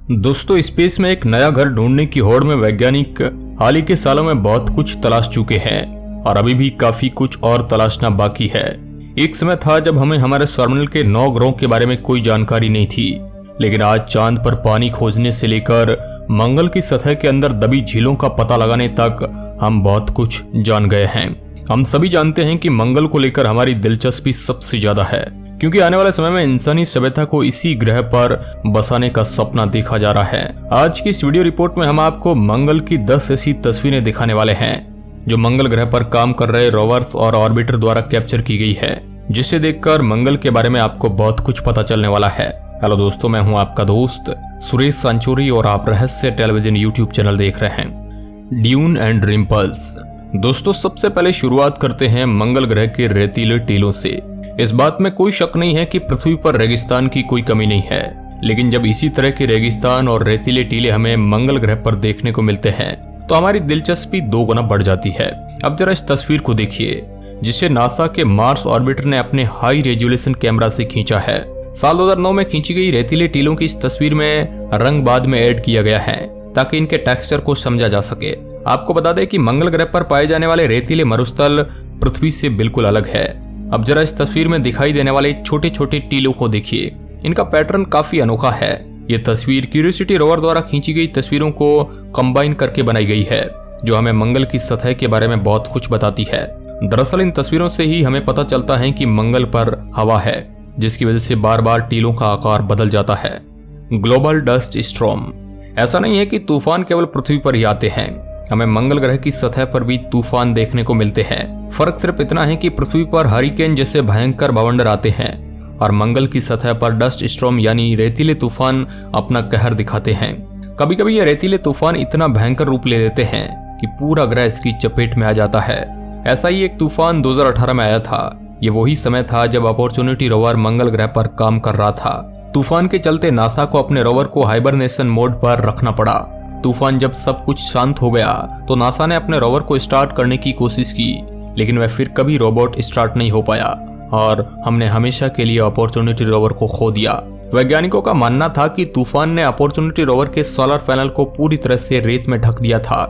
दोस्तों, स्पेस में एक नया घर ढूंढने की होड़ में वैज्ञानिक हाल ही के सालों में बहुत कुछ तलाश चुके हैं और अभी भी काफी कुछ और तलाशना बाकी है। एक समय था जब हमें हमारे सौरमंडल के 9 ग्रहों के बारे में कोई जानकारी नहीं थी, लेकिन आज चांद पर पानी खोजने से लेकर मंगल की सतह के अंदर दबी झीलों का पता लगाने तक हम बहुत कुछ जान गए हैं। हम सभी जानते हैं कि मंगल को लेकर हमारी दिलचस्पी सबसे ज्यादा है, क्योंकि आने वाले समय में इंसानी सभ्यता को इसी ग्रह पर बसाने का सपना देखा जा रहा है। आज की इस वीडियो रिपोर्ट में हम आपको मंगल की 10 ऐसी तस्वीरें दिखाने वाले हैं जो मंगल ग्रह पर काम कर रहे रोवर्स और ऑर्बिटर द्वारा कैप्चर की गई है, जिसे देखकर मंगल के बारे में आपको बहुत कुछ पता चलने वाला है। हेलो दोस्तों, मैं हूं आपका दोस्त सुरेश सांचोरी और आप रहस्य टेलीविजन यूट्यूब चैनल देख रहे हैं ड्यून एंड रिम्पल्स। दोस्तों, सबसे पहले शुरुआत करते हैं मंगल ग्रह के रेतीले टीलों से। इस बात में कोई शक नहीं है कि पृथ्वी पर रेगिस्तान की कोई कमी नहीं है, लेकिन जब इसी तरह के रेगिस्तान और रेतीले टीले हमें मंगल ग्रह पर देखने को मिलते हैं तो हमारी दिलचस्पी 2 गुना बढ़ जाती है। अब जरा इस तस्वीर को देखिए, जिसे नासा के मार्स ऑर्बिटर ने अपने हाई रेजोल्यूशन कैमरा से खींचा है। साल 2009 में खींची गई रेतीले टीलों की इस तस्वीर में रंग बाद में ऐड किया गया है ताकि इनके टेक्सचर को समझा जा सके। आपको बता दें कि मंगल ग्रह पर पाए जाने वाले रेतीले मरुस्थल पृथ्वी से बिल्कुल अलग है। अब जरा इस तस्वीर में दिखाई देने वाले छोटे छोटे टीलों को देखिए, इनका पैटर्न काफी अनोखा है। ये तस्वीर क्यूरियोसिटी रोवर द्वारा खींची गई तस्वीरों को कंबाइन करके बनाई गई है, जो हमें मंगल की सतह के बारे में बहुत कुछ बताती है। दरअसल इन तस्वीरों से ही हमें पता चलता है कि मंगल पर हवा है, जिसकी वजह से बार बार टीलों का आकार बदल जाता है। Global dust storm. ऐसा नहीं है कि तूफान केवल पृथ्वी पर ही आते हैं, हमें मंगल ग्रह की सतह पर भी तूफान देखने को मिलते हैं। फर्क सिर्फ इतना है कि पृथ्वी पर हरिकेन जैसे भयंकर बवंडर आते हैं और मंगल की सतह पर डस्ट स्टॉर्म यानी रेतीले तूफान अपना कहर दिखाते हैं। कभी कभी ये रेतीले तूफान इतना भयंकर रूप ले लेते हैं कि पूरा ग्रह इसकी चपेट में आ जाता है। ऐसा ही एक तूफान 2018 में आया था। ये वही समय था जब अपॉर्चुनिटी रोवर मंगल ग्रह पर काम कर रहा था। तूफान के चलते नासा को अपने रोवर को हाइबरनेशन मोड पर रखना पड़ा। तूफान जब सब कुछ शांत हो गया तो नासा ने अपने रोवर को स्टार्ट करने की कोशिश की, लेकिन वह फिर कभी रोबोट स्टार्ट नहीं हो पाया और हमने हमेशा के लिए अपॉर्चुनिटी रोवर को खो दिया। वैज्ञानिकों का मानना था कि तूफान ने अपॉर्चुनिटी रोवर के सोलर पैनल को पूरी तरह से रेत में ढक दिया था,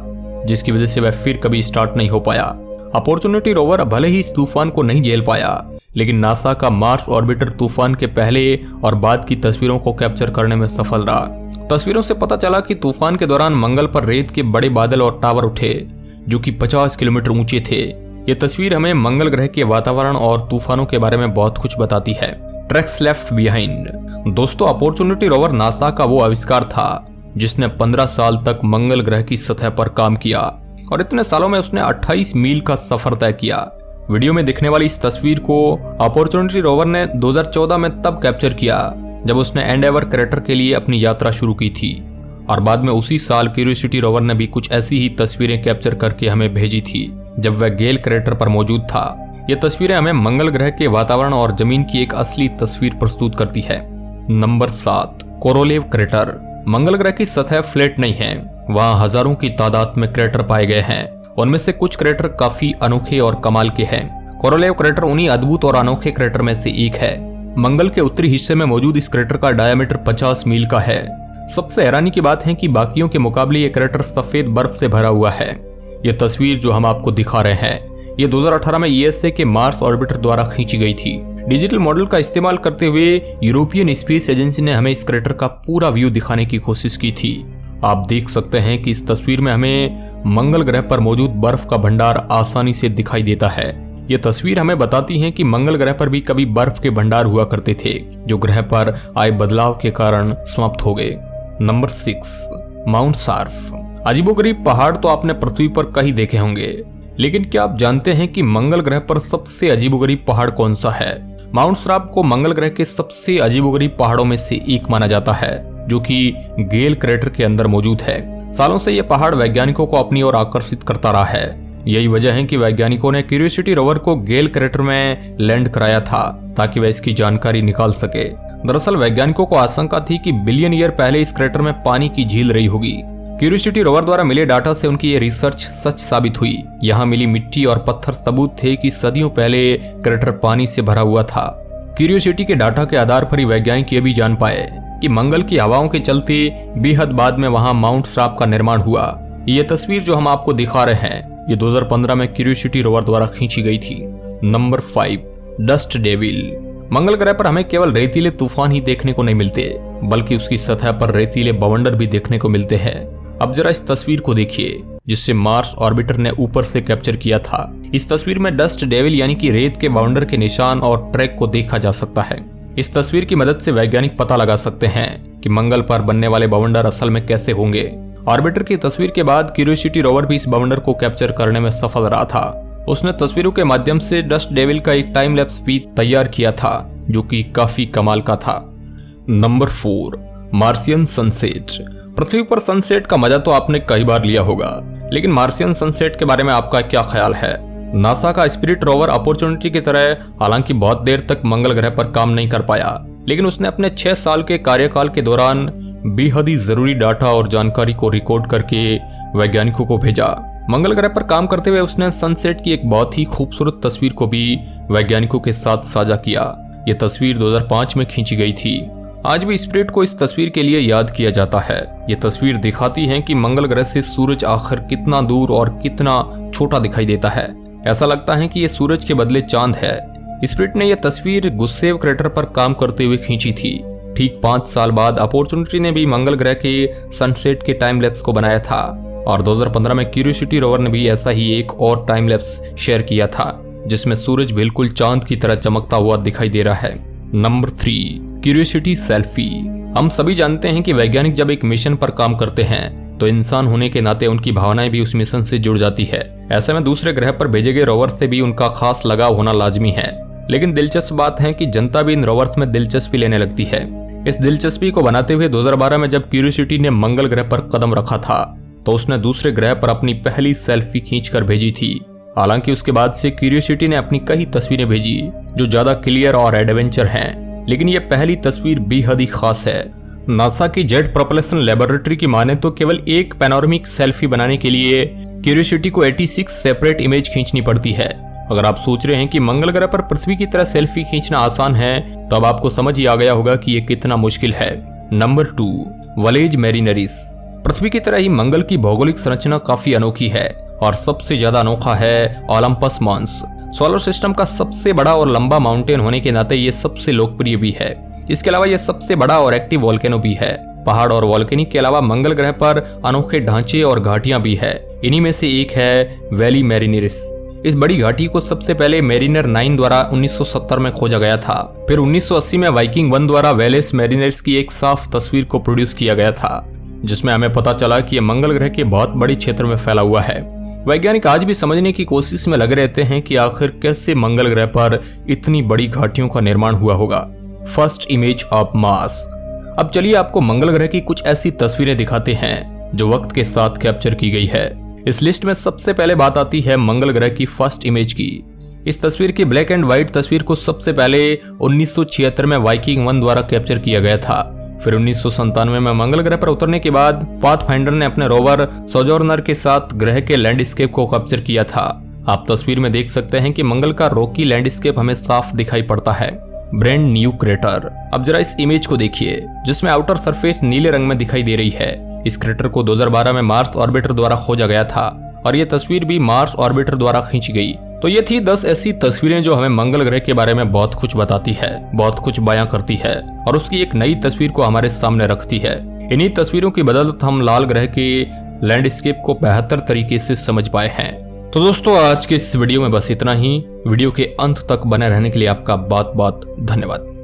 जिसकी वजह से वह फिर कभी स्टार्ट नहीं हो पाया। अपॉर्चुनिटी रोवर भले ही इस तूफान को नहीं झेल पाया, लेकिन नासा का मार्स ऑर्बिटर तूफान के पहले और बाद की तस्वीरों को कैप्चर करने में सफल रहा। तस्वीरों से पता चला कि तूफान के दौरान मंगल पर रेत के बड़े बादल और टावर उठे, जो कि 50 किलोमीटर ऊंचे थे। ये तस्वीर हमें मंगल ग्रह के वातावरण और तूफानों के बारे में बहुत कुछ बताती है। Tracks left behind. दोस्तों, अपॉर्चुनिटी रोवर नासा का वो आविष्कार था जिसने 15 साल तक मंगल ग्रह की सतह पर काम किया और इतने सालों में उसने 28 मील का सफर तय किया। वीडियो में दिखने वाली इस तस्वीर को अपॉर्चुनिटी रोवर ने 2014 में तब कैप्चर किया जब उसने एंडेवर क्रेटर के लिए अपनी यात्रा शुरू की थी, और बाद में उसी साल क्यूरियोसिटी रोवर ने भी कुछ ऐसी ही तस्वीरें कैप्चर करके हमें भेजी थी जब वह गेल क्रेटर पर मौजूद था। ये तस्वीरें हमें मंगल ग्रह के वातावरण और जमीन की एक असली तस्वीर प्रस्तुत करती है। Number 7, Korolev crater. मंगल ग्रह की सतह फ्लैट नहीं है, वहाँ हजारों की तादाद में क्रेटर पाए गए हैं। उनमें से कुछ क्रेटर काफी अनोखे और कमाल के हैं। कोरोलेव क्रेटर उन्हीं अद्भुत और अनोखे क्रेटर में से एक है। मंगल के उत्तरी हिस्से में मौजूद इस क्रेटर का डायमीटर 50 मील का है। सबसे हैरानी की बात है कि बाकियों के मुकाबले ये क्रेटर सफेद बर्फ से भरा हुआ है। ये तस्वीर जो हम आपको दिखा रहे हैं, ये 2018 में ईएसए के मार्स ऑर्बिटर द्वारा खींची गई थी। डिजिटल मॉडल का इस्तेमाल करते हुए यूरोपियन स्पेस एजेंसी ने हमें इस क्रेटर का पूरा व्यू दिखाने की कोशिश की थी। आप देख सकते हैं कि इस तस्वीर में हमें मंगल ग्रह पर मौजूद बर्फ का भंडार आसानी से दिखाई देता है। ये तस्वीर हमें बताती है कि मंगल ग्रह पर भी कभी बर्फ के भंडार हुआ करते थे, जो ग्रह पर आए बदलाव के कारण समाप्त हो गए। Number 6, mount सार्फ। अजीबोगरीब पहाड़ तो आपने पृथ्वी पर कई देखे होंगे, लेकिन क्या आप जानते हैं कि मंगल ग्रह पर सबसे अजीबोगरीब पहाड़ कौन सा है? माउंट सार्फ को मंगल ग्रह के सबसे अजीबोगरीब पहाड़ों में से एक माना जाता है, जो कि गेल क्रेटर के अंदर मौजूद है। सालों से यह पहाड़ वैज्ञानिकों को अपनी ओर आकर्षित करता रहा है। यही वजह है कि वैज्ञानिकों ने क्यूरियोसिटी रोवर को गेल क्रेटर में लैंड कराया था ताकि वह इसकी जानकारी निकाल सके। दरअसल वैज्ञानिकों को आशंका थी कि बिलियन ईयर पहले इस क्रेटर में पानी की झील रही होगी। क्यूरियोसिटी रोवर द्वारा मिले डाटा से उनकी ये रिसर्च सच साबित हुई। यहाँ मिली मिट्टी और पत्थर सबूत थे कि सदियों पहले क्रेटर पानी से भरा हुआ था। क्यूरियोसिटी के डाटा के आधार पर ही वैज्ञानिक ये भी जान पाए कि मंगल की हवाओं के चलते बेहद बाद में वहां माउंट श्राप का निर्माण हुआ। ये तस्वीर जो हम आपको दिखा रहे हैं ये 2015 में क्यूरियोसिटी रोवर द्वारा खींची गई थी। Number 5, dust devil. मंगल ग्रह पर हमें केवल रेतीले तूफान ही देखने को नहीं मिलते, बल्कि उसकी सतह पर रेतीले बवंडर भी देखने को मिलते हैं। अब जरा इस तस्वीर को देखिए जिससे मार्स ऑर्बिटर ने ऊपर से कैप्चर किया था। इस तस्वीर में डस्ट डेविल यानी कि रेत के बाउंडर के निशान और ट्रैक को देखा जा सकता है। इस तस्वीर की मदद से वैज्ञानिक पता लगा सकते हैं कि मंगल पर बनने वाले बाउंडर असल में कैसे होंगे। ऑर्बिटर की तस्वीर के बाद क्यूरियोसिटी रोवर भी इस बाउंडर को कैप्चर करने में सफल रहा था। उसने तस्वीरों के माध्यम से डस्ट डेविल का एक टाइम लैप्स भी तैयार किया था जो कि काफी कमाल का था। Number 4, मार्सियन sunset. पृथ्वी पर सनसेट का मजा तो आपने कई बार लिया होगा, लेकिन मार्सियन सनसेट के बारे में आपका क्या ख्याल है? नासा का स्पिरिट रोवर अपॉर्चुनिटी की तरह हालांकि बहुत देर तक मंगल ग्रह पर काम नहीं कर पाया, लेकिन उसने अपने 6 साल के कार्यकाल के दौरान बेहद ही जरूरी डाटा और जानकारी को रिकॉर्ड करके वैज्ञानिकों को भेजा। मंगल ग्रह पर काम करते हुए उसने सनसेट की एक बहुत ही खूबसूरत तस्वीर को भी वैज्ञानिकों के साथ साझा किया। ये तस्वीर 2005 में खींची गई थी। आज भी स्पिरिट को इस तस्वीर के लिए याद किया जाता है। ये तस्वीर दिखाती है कि मंगल ग्रह से सूरज आखिर कितना दूर और कितना छोटा दिखाई देता है। ऐसा लगता है कि ये सूरज के बदले चांद है। स्पिरिट ने यह तस्वीर गुस्सेव क्रेटर पर काम करते हुए खींची थी। ठीक 5 साल बाद अपॉर्चुनिटी ने भी मंगल ग्रह के सनसेट के टाइम लैप्स को बनाया था और 2015 में क्यूरियोसिटी रोवर ने भी ऐसा ही एक और टाइम लैप्स शेयर किया था जिसमें सूरज बिल्कुल चांद की तरह चमकता हुआ दिखाई दे रहा है। Number 3, curiosity selfie. हम सभी जानते हैं कि वैज्ञानिक जब एक मिशन पर काम करते हैं तो इंसान होने के नाते उनकी भावनाएं भी उस मिशन से जुड़ जाती है। ऐसे में दूसरे ग्रह पर भेजे गए रोवर से भी उनका खास लगाव होना लाजमी है। लेकिन दिलचस्प बात है कि जनता भी इन रोवर्स में दिलचस्पी लेने लगती है। इस दिलचस्पी को बनाते हुए 2012 में जब क्यूरियोसिटी ने मंगल ग्रह पर कदम रखा था तो उसने दूसरे ग्रह पर अपनी पहली सेल्फी खींचकर भेजी थी। हालांकि उसके बाद से क्यूरियोसिटी ने अपनी कई तस्वीरें भेजी जो ज्यादा क्लियर और एडवेंचर हैं, लेकिन यह पहली तस्वीर बेहद ही खास है। नासा की जेट प्रोपल्शन लेबोरेटरी की माने तो केवल एक पैनोरामिक सेल्फी बनाने के लिए क्यूरियोसिटी को 86 सेपरेट इमेज खींचनी पड़ती है। अगर आप सोच रहे हैं कि मंगल ग्रह पर पृथ्वी की तरह सेल्फी खींचना आसान है तो अब आपको समझ ही आ गया होगा कि यह कितना मुश्किल है। नंबर 2, वलेज मैरिनरिस। पृथ्वी की तरह ही मंगल की भौगोलिक संरचना काफी अनोखी है और सबसे ज्यादा अनोखा है ओलंपस मॉन्स। सोलर सिस्टम का सबसे बड़ा और लंबा माउंटेन होने के नाते ये सबसे लोकप्रिय भी है। इसके अलावा यह सबसे बड़ा और एक्टिव वोल्केनो भी है। पहाड़ और वोल्केनिक के अलावा मंगल ग्रह पर अनोखे ढांचे और घाटियां भी है। इन्हीं में से एक है वैली मैरिनरिस। इस बड़ी घाटी को सबसे पहले मैरिनर 9 द्वारा 1970 में खोजा गया था। फिर 1980 में वाइकिंग 1 द्वारा वेलेस मैरिनरिस की एक साफ तस्वीर को प्रोड्यूस किया गया था, जिसमें हमें पता चला कि यह मंगल ग्रह के बहुत बड़ी क्षेत्र में फैला हुआ है। वैज्ञानिक आज भी समझने की कोशिश में लगे रहते हैं कि आखिर कैसे मंगल ग्रह पर इतनी बड़ी घाटियों का निर्माण हुआ होगा। First image of Mars. अब चलिए आपको मंगल ग्रह की कुछ ऐसी तस्वीरें दिखाते हैं जो वक्त के साथ कैप्चर की गई है। इस लिस्ट में सबसे पहले बात आती है मंगल ग्रह की फर्स्ट इमेज की। इस तस्वीर की ब्लैक एंड व्हाइट तस्वीर को सबसे पहले 1976 में वाइकिंग 1 द्वारा कैप्चर किया गया था। फिर 1997 में मंगल ग्रह पर उतरने के बाद पाथफाइंडर ने अपने रोवर सोजोर्नर के साथ ग्रह के लैंडस्केप को कैप्चर किया था। आप तस्वीर में देख सकते हैं कि मंगल का रॉकी लैंडस्केप हमें साफ दिखाई पड़ता है। Brand new crater. अब जरा इस इमेज को देखिए जिसमें आउटर सरफेस नीले रंग में दिखाई दे रही है। इस क्रेटर को 2012 में मार्स ऑर्बिटर द्वारा खोजा गया था और यह तस्वीर भी मार्स ऑर्बिटर द्वारा खींची गई। तो ये थी 10 ऐसी तस्वीरें जो हमें मंगल ग्रह के बारे में बहुत कुछ बताती है, बहुत कुछ बयां करती है और उसकी एक नई तस्वीर को हमारे सामने रखती है। इन्हीं तस्वीरों की बदौलत हम लाल ग्रह के लैंडस्केप को बेहतर तरीके से समझ पाए हैं। तो दोस्तों आज के इस वीडियो में बस इतना ही। वीडियो के अंत तक बने रहने के लिए आपका बहुत बहुत धन्यवाद।